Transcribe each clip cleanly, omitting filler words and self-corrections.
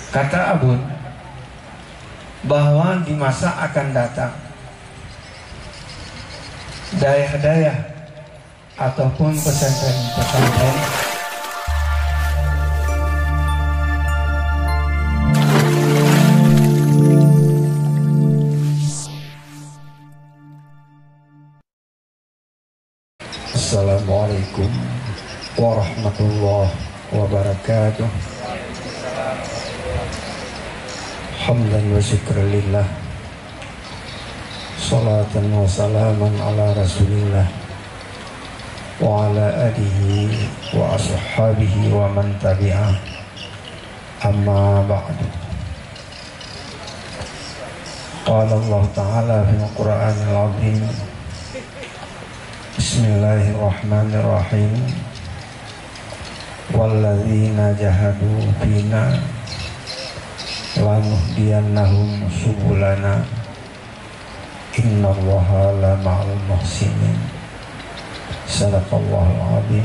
Kata Abun bahwa di masa akan datang dayah-dayah ataupun pesantren-pesantren Assalamualaikum warahmatullahi wabarakatuh. Hamdan wa syukran lillah, salatan wa salaman ala rasulillah wa ala alihi wa ashabihi wa man tabi'ah, amma ba'du. Qala Allah ta'ala fil Qur'anil azim, bismillahirrahmanirrahim, walladzina jahadu fina lanuhdiyannahum subulana innallaha la ma'al muhsinin. Sadaqallahul azim.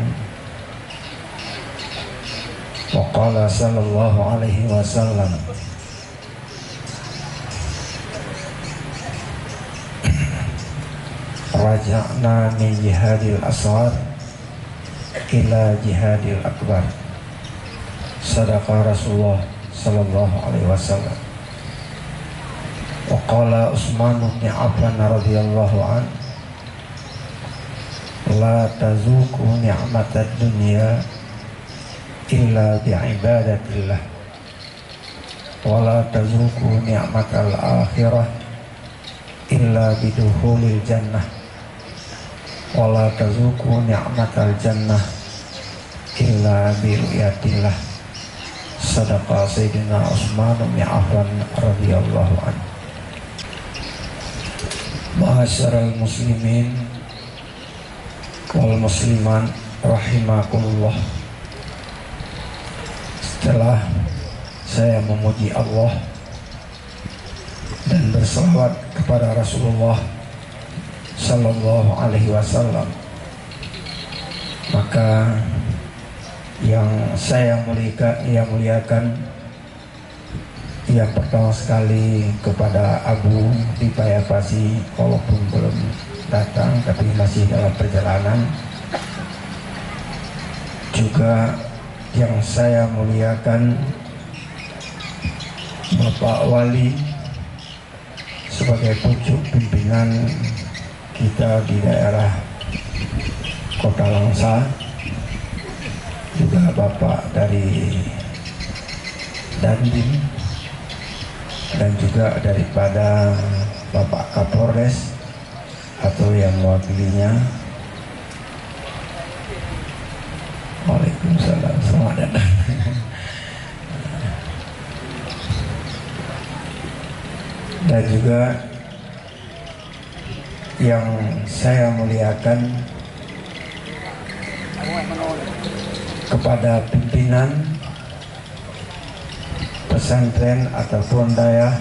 Wa qala sallallahu alaihi wasallam, raja'na min jihadil asghar ila jihadil akbar. Sadaqa Rasulullah sallallahu alaihi wasallam. Wa qala Utsman bin Affan radhiyallahu an, la tazuqu ni'matad dunya illa bi'ibadatillah wa la tazuqu ni'matal akhirah illa bidukhulil jannah wa la tazuqu ni'matal jannah illa biru'yatillah. Sadaqa Sayyidina Utsman bin Affan radhiyallahu anhu. Ma'asyiral muslimin wal musliman rahimakumullah. Setelah saya memuji Allah dan berselawat kepada Rasulullah sallallahu alaihi wasallam, maka yang saya muliakan yang pertama sekali kepada Abu di Payapasi, walaupun belum datang tapi masih dalam perjalanan. Juga yang saya muliakan Bapak Wali sebagai pucuk pimpinan kita di daerah Kota Langsa, juga Bapak dari Dandim, dan juga daripada Bapak Kapolres atau yang mewakilinya. Waalaikumsalam, selamat datang. Dan juga yang saya muliakan kepada pimpinan pesantren ataupun dayah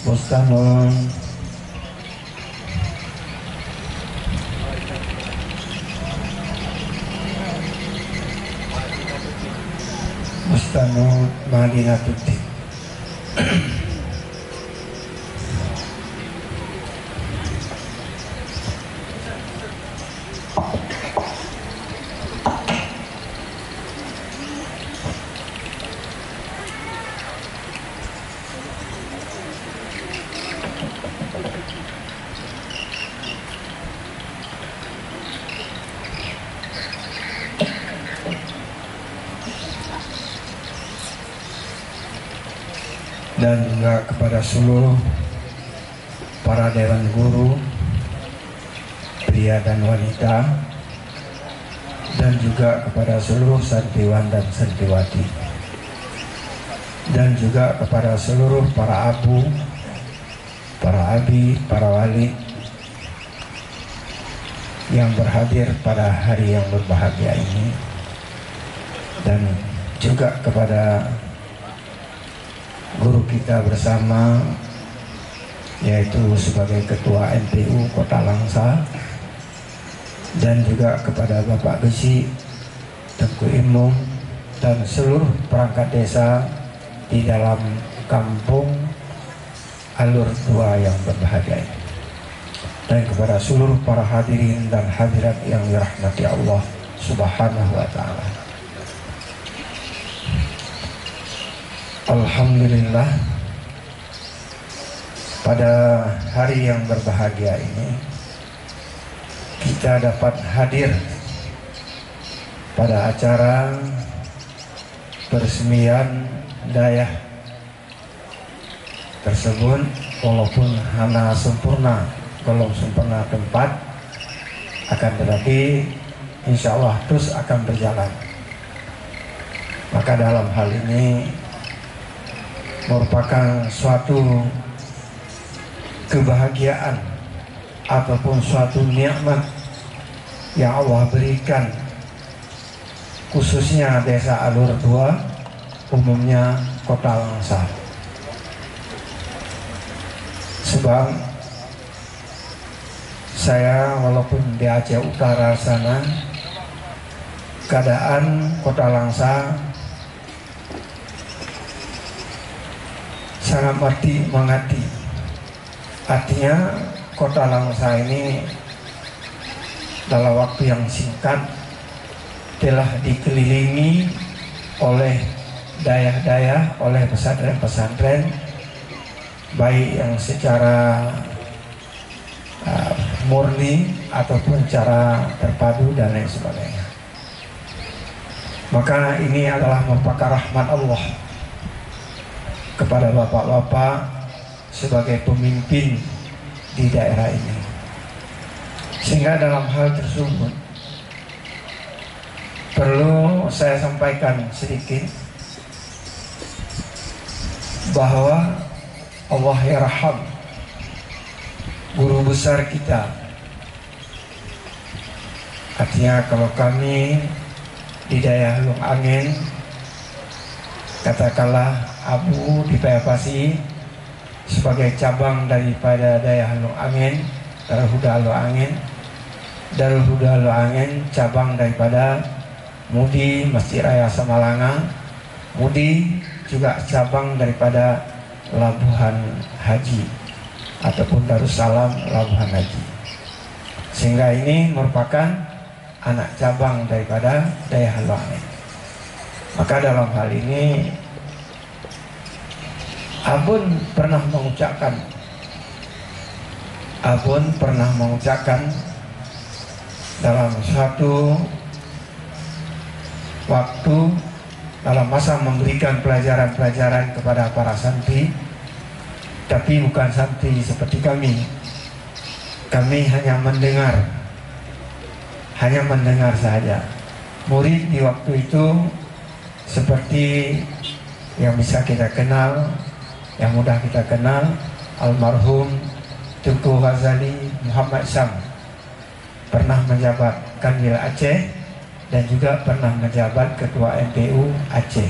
Bustanul Madinatuddin. Dan juga kepada seluruh para dewan guru, pria dan wanita, dan juga kepada seluruh santriwan dan santriwati, dan juga kepada seluruh para abu, para abi, para wali yang berhadir pada hari yang berbahagia ini, dan juga kepada guru kita bersama, yaitu sebagai Ketua NPU Kota Langsa, dan juga kepada Bapak Besi, Tengku Imung, dan seluruh perangkat desa di dalam kampung Alur Dua yang berbahagia ini, dan kepada seluruh para hadirin dan hadirat yang dirahmati Allah Subhanahu wa ta'ala. Alhamdulillah, pada hari yang berbahagia ini kita dapat hadir pada acara peresmian dayah tersebut, walaupun hanya sempurna, belum sempurna tempat, akan tetapi insya Allah terus akan berjalan. Maka dalam hal ini merupakan suatu kebahagiaan ataupun suatu nikmat yang Allah berikan, khususnya desa Alur Dua, umumnya Kota Langsa. Sebab saya walaupun di Aceh Utara sana, keadaan Kota Langsa sangat mengati. Artinya Kota Langsa ini dalam waktu yang singkat telah dikelilingi oleh dayah-dayah, oleh pesantren-pesantren, baik yang secara murni ataupun cara terpadu dan lain sebagainya. Maka ini adalah merupakan rahmat Allah kepada bapak-bapak sebagai pemimpin di daerah ini. Sehingga dalam hal tersebut perlu saya sampaikan sedikit bahwa Allah yarham guru besar kita. Artinya kalau kami di daerah Lung Angin, katakanlah Abu di Payapasi sebagai cabang daripada daerah Lung Angin, Darul Huda Lung Angin, Darul Huda Lung Angin cabang daripada Mudi Masjid Raya Samalanga, Mudi juga cabang daripada Labuhan Haji ataupun Darussalam Labuhan Haji. Sehingga ini merupakan anak cabang daripada daerah Lung Angin. Maka dalam hal ini Abun pernah mengucapkan dalam suatu waktu dalam masa memberikan pelajaran-pelajaran kepada para santri, tapi bukan santri seperti kami. Kami hanya mendengar saja. Murid di waktu itu seperti yang bisa kita kenal, yang mudah kita kenal, almarhum Tunku Ghazali Muhammad Syam, pernah menjabat Kanwil Aceh dan juga pernah menjabat Ketua MPU Aceh.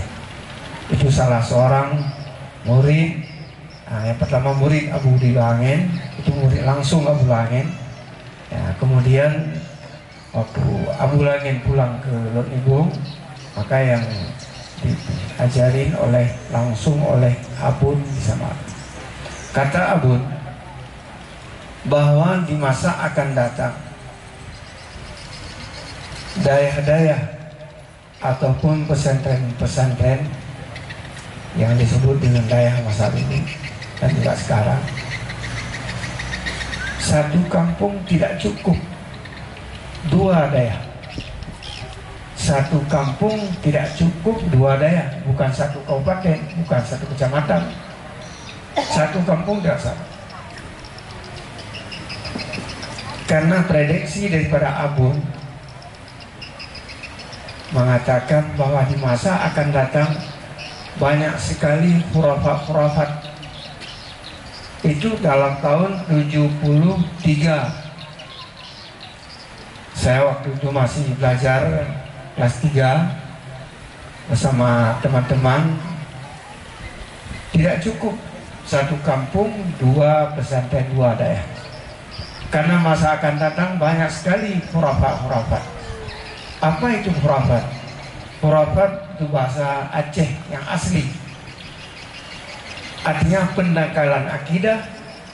Itu salah seorang murid. Yang pertama murid Abu di Langin, itu murid langsung Abu Langin. Ya, kemudian waktu Abu Langin pulang ke Lutnibung, maka yang diajarin langsung oleh Abun di Samar. Kata Abun bahwa di masa akan datang dayah-dayah ataupun pesantren-pesantren yang disebut dengan dayah masa ini dan juga sekarang, satu kampung tidak cukup dua dayah. Satu kampung tidak cukup dua dayah, bukan satu kabupaten, bukan satu kecamatan. Satu kampung tidak sama. Karena prediksi daripada Abun mengatakan bahwa di masa akan datang banyak sekali khurafat-khurafat. Itu dalam tahun 73. Saya waktu itu masih belajar kelas 3 bersama teman-teman. Tidak cukup satu kampung dua pesantren dua dayah, karena masa akan datang banyak sekali khurafat-khurafat. Apa itu khurafat? Khurafat itu bahasa Aceh yang asli. Artinya pendangkalan akidah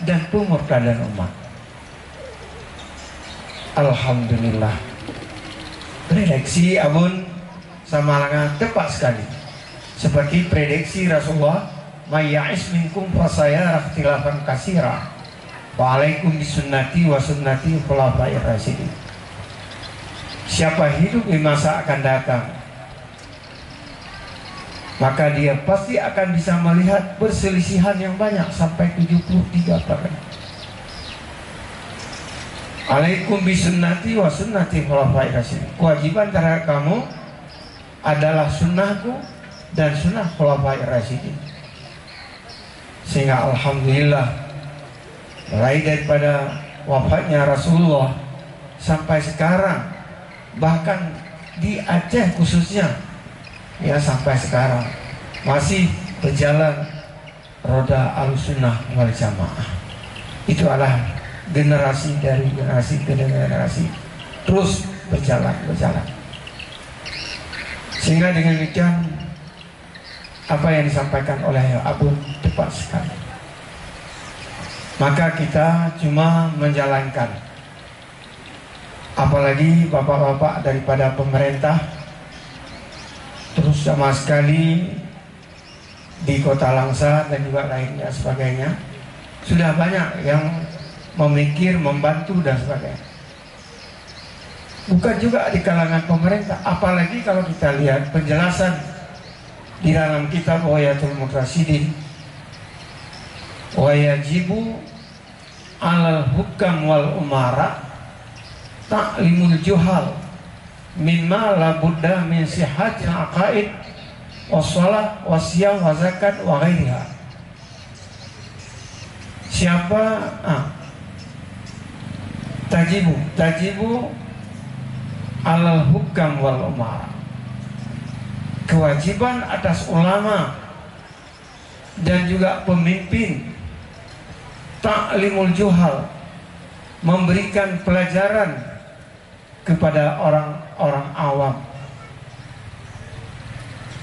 dan pemurtadan umat. Alhamdulillah, prediksi Abun Samalangan tepat sekali. Seperti prediksi Rasulullah, "Mayya'is minkum fasayara ikhtilafan katsira. Wa 'alaikum bisunnati wa sunnati khulafa'ir rasyidin." Siapa hidup di masa akan datang, maka dia pasti akan bisa melihat perselisihan yang banyak sampai 73%. Alaikum bisunnati wa sunnati khulafa'ir rasyidin. Kewajiban terhadap kamu adalah sunnahku dan sunnah khulafa'ir rasyidin. Sehingga alhamdulillah, mulai daripada wafatnya Rasulullah sampai sekarang, bahkan di Aceh khususnya, ya sampai sekarang masih berjalan roda Ahlussunnah wal Jamaah. Itu adalah generasi dari generasi ke generasi terus berjalan. Sehingga dengan demikian apa yang disampaikan oleh Abu tepat sekali. Maka kita cuma menjalankan. Apalagi bapak-bapak daripada pemerintah terus sama sekali di Kota Langsa dan juga lainnya sebagainya sudah banyak yang memikir, membantu dan sebagainya. Bukan juga di kalangan pemerintah, apalagi kalau kita lihat penjelasan di dalam kitab Wayatul Muqtasidin, wayajibu alal hukam wal umara ta'limul juhal mimma la budda min sihhatil aqaid wassalah wasyam wa zakat wa ghairiha. Siapa tajibu alal hukam wal umara, kewajiban atas ulama dan juga pemimpin, ta'limul juhal, memberikan pelajaran kepada orang-orang awam,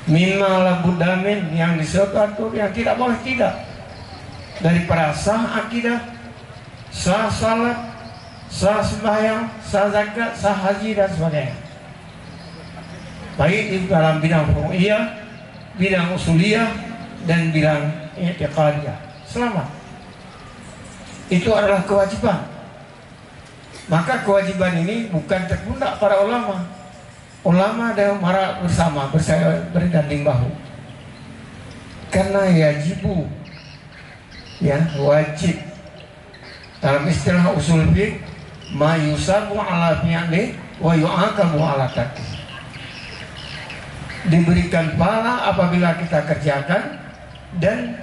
mimma la budda min, yang disuruh yang tidak boleh tidak, daripada sah akidah, sah salat, sah sembahyang, sah zakat, sah haji dan sebagainya. Baik di dalam bidang furu'iyah, bidang usuliyah dan bidang i'tiqadiyah. Selamat. Itu adalah kewajiban. Maka kewajiban ini bukan terpundak para ulama. Ulama dan mara bersama, berganding bahu. Karena yajibu, ya wajib. Dalam istilah usul fiqh, ma yusabu ala fi'li wa yu'aqabu ala tarki. Diberikan pahala apabila kita kerjakan dan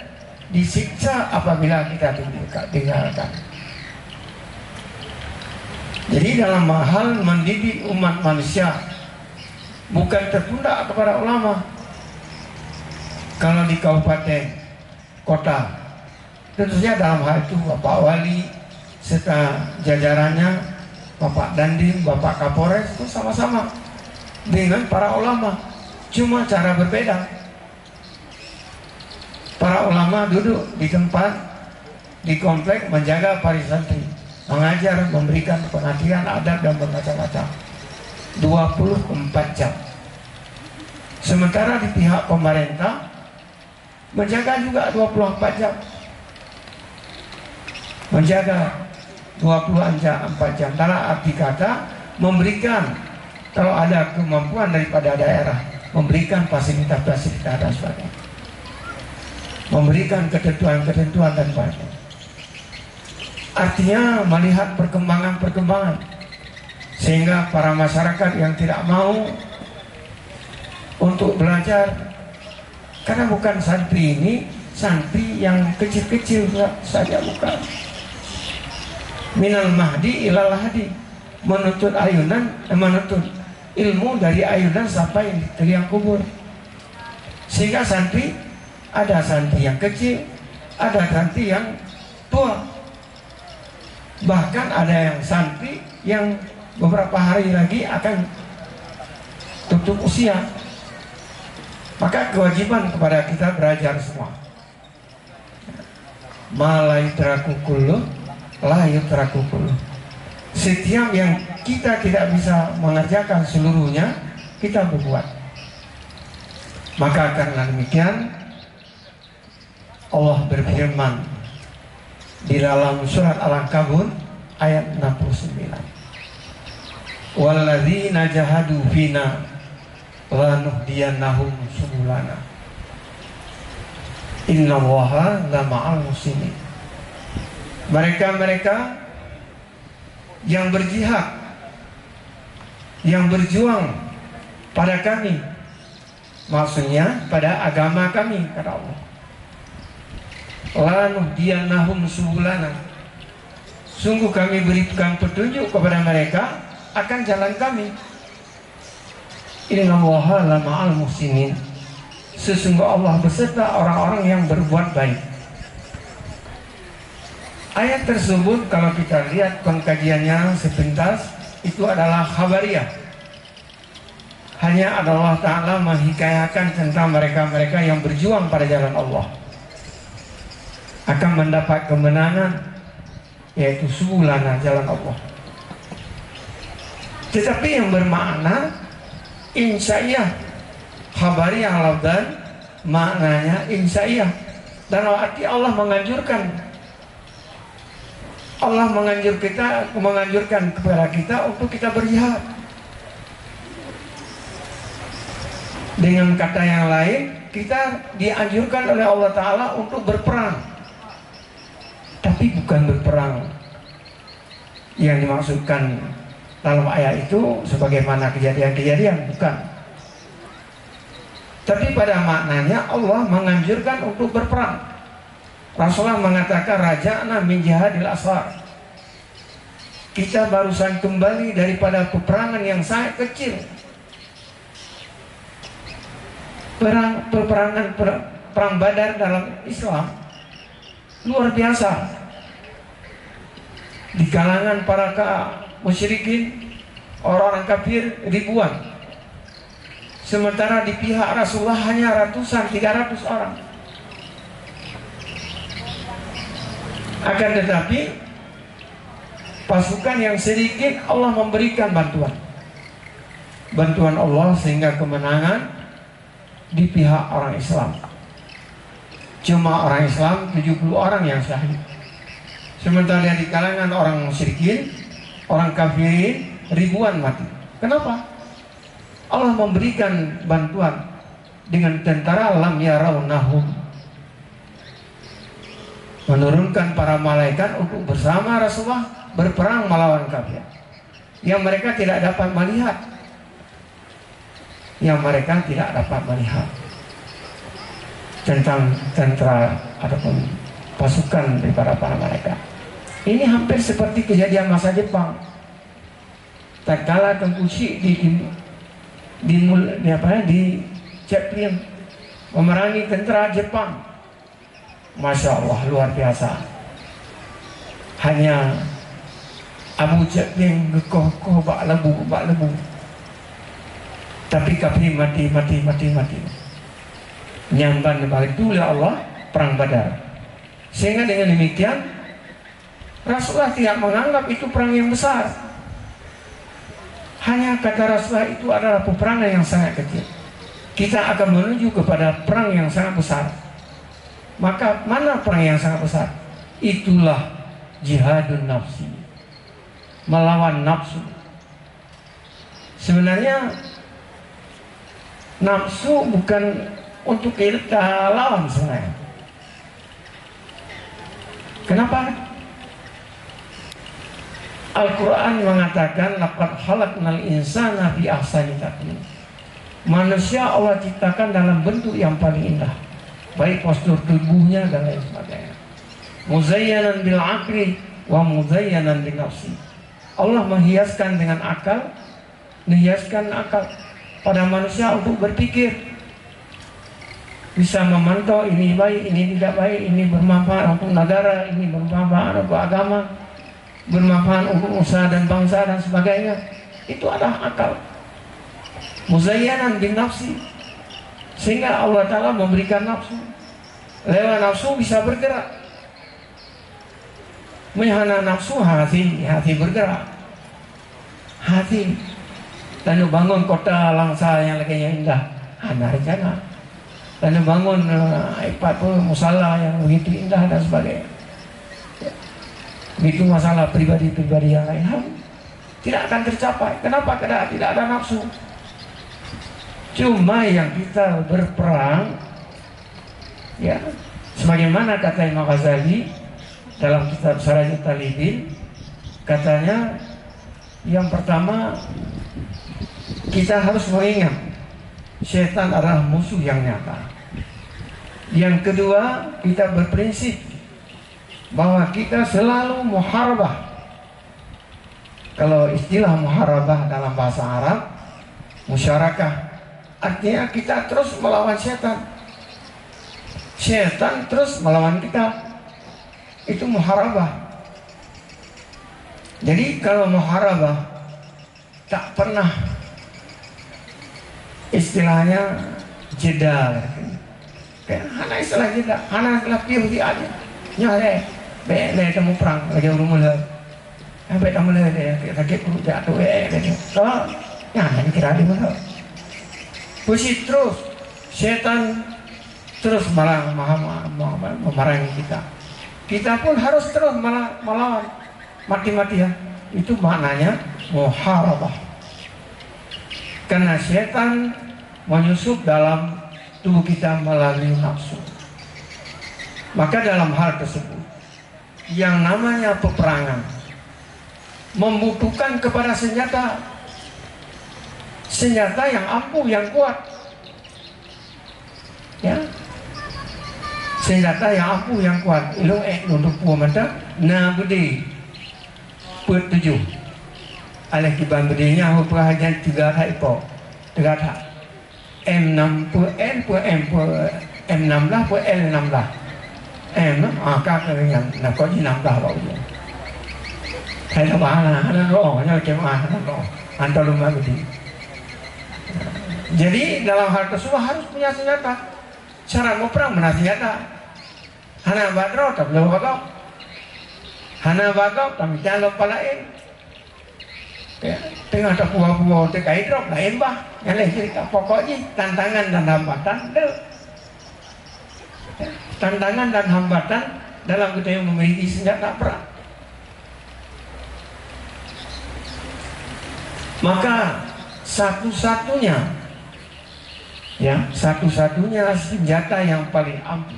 disiksa apabila kita tinggalkan. Jadi dalam hal mendidik umat manusia bukan terpundak kepada ulama. Kalau di kabupaten, kota, tentunya dalam hal itu Bapak Wali serta jajarannya, Bapak Dandim, Bapak Kapolres itu sama-sama dengan para ulama, cuma cara berbeda. Para ulama duduk di tempat, di komplek, menjaga para santri, mengajar, memberikan pengajian adab dan bermacam-macam 24 jam. Sementara di pihak pemerintah menjaga juga 24 jam, menjaga 24 jam. Dalam arti kata memberikan, kalau ada kemampuan daripada daerah, memberikan fasilitas-fasilitas dan sebagainya, memberikan ketentuan-ketentuan dan sebagainya. Artinya melihat perkembangan-perkembangan, sehingga para masyarakat yang tidak mau untuk belajar, karena bukan santri ini santri yang kecil-kecil saja, bukan. Minal mahdi ilal hadi, menuntut ayunan, menuntut ilmu dari ayunan sampai ke liang kubur. Sehingga santri, ada santri yang kecil, ada santri yang tua, bahkan ada yang santri yang beberapa hari lagi akan tutup usia. Maka kewajiban kepada kita belajar semua. ma la yutraku kullu la yutraku kullu. Setiap yang kita tidak bisa mengerjakan seluruhnya, kita berbuat. Maka karena demikian Allah berfirman di dalam surat Al-Ankabut ayat 69, walladzina jahadu fina lanuhdiyannahum subulana innallaha lama'al muhsinin. Mereka-mereka yang berjihad, yang berjuang pada kami, maksudnya pada agama kami, kata Allah, lanuhdiyannahum subulana, sungguh kami berikan petunjuk kepada mereka akan jalan kami. Innallaha lama'al muhsinin, sesungguh Allah beserta orang-orang yang berbuat baik. Ayat tersebut kalau kita lihat pengkajiannya sepintas, itu adalah khabariyah. Hanya Allah Ta'ala menghikayakan tentang mereka-mereka yang berjuang pada jalan Allah akan mendapat kemenangan, yaitu subulana, jalan Allah. Tetapi yang bermakna insya'iyah, khabariyah lafdan maknanya insya'iyah, dan arti Allah menganjurkan. Allah menganjurkan kepada kita untuk kita berjihad. Dengan kata yang lain, kita dianjurkan oleh Allah Ta'ala untuk berperang. Tapi bukan berperang yang dimaksudkan dalam ayat itu sebagaimana kejadian-kejadian, bukan. Tapi pada maknanya Allah menganjurkan untuk berperang. Rasulullah mengatakan raja'na min jihadil asghar, kita barusan kembali daripada peperangan yang sangat kecil. Perang Badar dalam Islam luar biasa. Di kalangan para musyrikin, orang-orang kafir ribuan. Sementara di pihak Rasulullah hanya ratusan, 300 orang. Akan tetapi pasukan yang sedikit Allah memberikan bantuan Allah sehingga kemenangan di pihak orang Islam. Cuma orang Islam 70 orang yang syahid. Sementara di kalangan orang musyrikin, orang kafirin ribuan mati. Kenapa? Allah memberikan bantuan dengan tentara lam yarawnahum, menurunkan para malaikat untuk bersama Rasulullah berperang melawan kafir yang mereka tidak dapat melihat, tentang tentara ataupun pasukan daripada para malaikat. Ini hampir seperti kejadian masa Jepang. Tatkala Tengku Syih di Chaplin memerangi tentara Jepang, Masya Allah, luar biasa. Hanya Abu Chaplin gekoh-koh bak lebu. Tapi kafir mati. Nyamban balik itu oleh Allah perang Badar. Sehingga dengan demikian Rasulullah tidak menganggap itu perang yang besar. Hanya kata Rasulullah itu adalah peperangan yang sangat kecil. Kita akan menuju kepada perang yang sangat besar. Maka mana perang yang sangat besar? Itulah jihadun nafsi, melawan nafsu. Sebenarnya nafsu bukan untuk kita lawan sebenarnya. Kenapa? Al-Quran mengatakan laqad khalaqnal insana fi ahsani taqwim. Manusia Allah ciptakan dalam bentuk yang paling indah, baik postur tubuhnya dan lain sebagainya. Muzayyanan bil aqli wa muzayyanan bin nafsi. Allah menghiaskan dengan akal, menghiaskan akal pada manusia untuk berpikir, bisa memantau ini baik, ini tidak baik, ini bermanfaat untuk negara, ini bermanfaat untuk agama, bermanfaat untuk usaha dan bangsa dan sebagainya. Itu adalah akal. Muzayyanan bin nafsi, sehingga Allah Ta'ala memberikan nafsu. Lewat nafsu bisa bergerak. Mehana nafsu hati bergerak. Hati lalu bangun kota langsa yang lagi indah, hana rencana. Lalu bangun musala yang begitu indah dan sebagainya. Itu masalah pribadi-pribadi yang lain tidak akan tercapai. Kenapa? Karena tidak ada nafsu. Cuma yang kita berperang, ya, sebagaimana kata Imam Ghazali dalam kitab Sarajul Talibin, katanya yang pertama kita harus mengingat setan adalah musuh yang nyata. Yang kedua, kita berprinsip bahwa kita selalu muharabah. Kalau istilah muharabah dalam bahasa Arab, musyarakah, artinya kita terus melawan setan. Setan terus melawan kita. Itu muharabah. Jadi kalau muharabah tak pernah istilahnya jeda. Hana istilah jeda, hana istilah piuh di aja. Nyare, be temu perang lagi urumul. Sampai temu le kita perlu jatuh gitu. Kalau ya kira di mana? Puisi terus setan terus memerangi kita. Kita pun harus terus melawan mati-matian. Itu maknanya muharabah. Karena setan menyusup dalam tubuh kita melalui nafsu. Maka dalam hal tersebut, yang namanya peperangan membutuhkan kepada senjata yang ampuh, yang kuat. Ya, senjata yang ampuh, yang kuat. Ilung untuk puamata na budi tujuh. Alih kiban budinya hu perhajian 3 thai po 3 thai M6 pu N pu M pu M16 pu L16 M các yang là có gì 16 bảo vậy thầy nó bảo là nó rõ nhau kêu nó rõ antaruma budi. Jadi dalam hal tersebut harus punya senjata. Cara mau perang mana senjata? Hana badro tak boleh bagau. Hana bagau tapi jangan lupa lain. Ya, tengah tak buah-buah terkait drop lain bah. Yang lain cerita pokoknya tantangan dan hambatan. Ya, tantangan dan hambatan dalam kita yang memiliki senjata perang. Maka satu-satunya senjata yang paling ampuh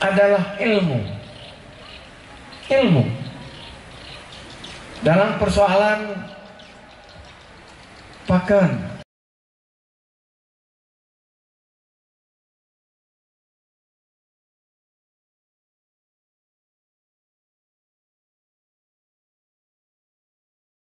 adalah ilmu. Dalam persoalan pakan,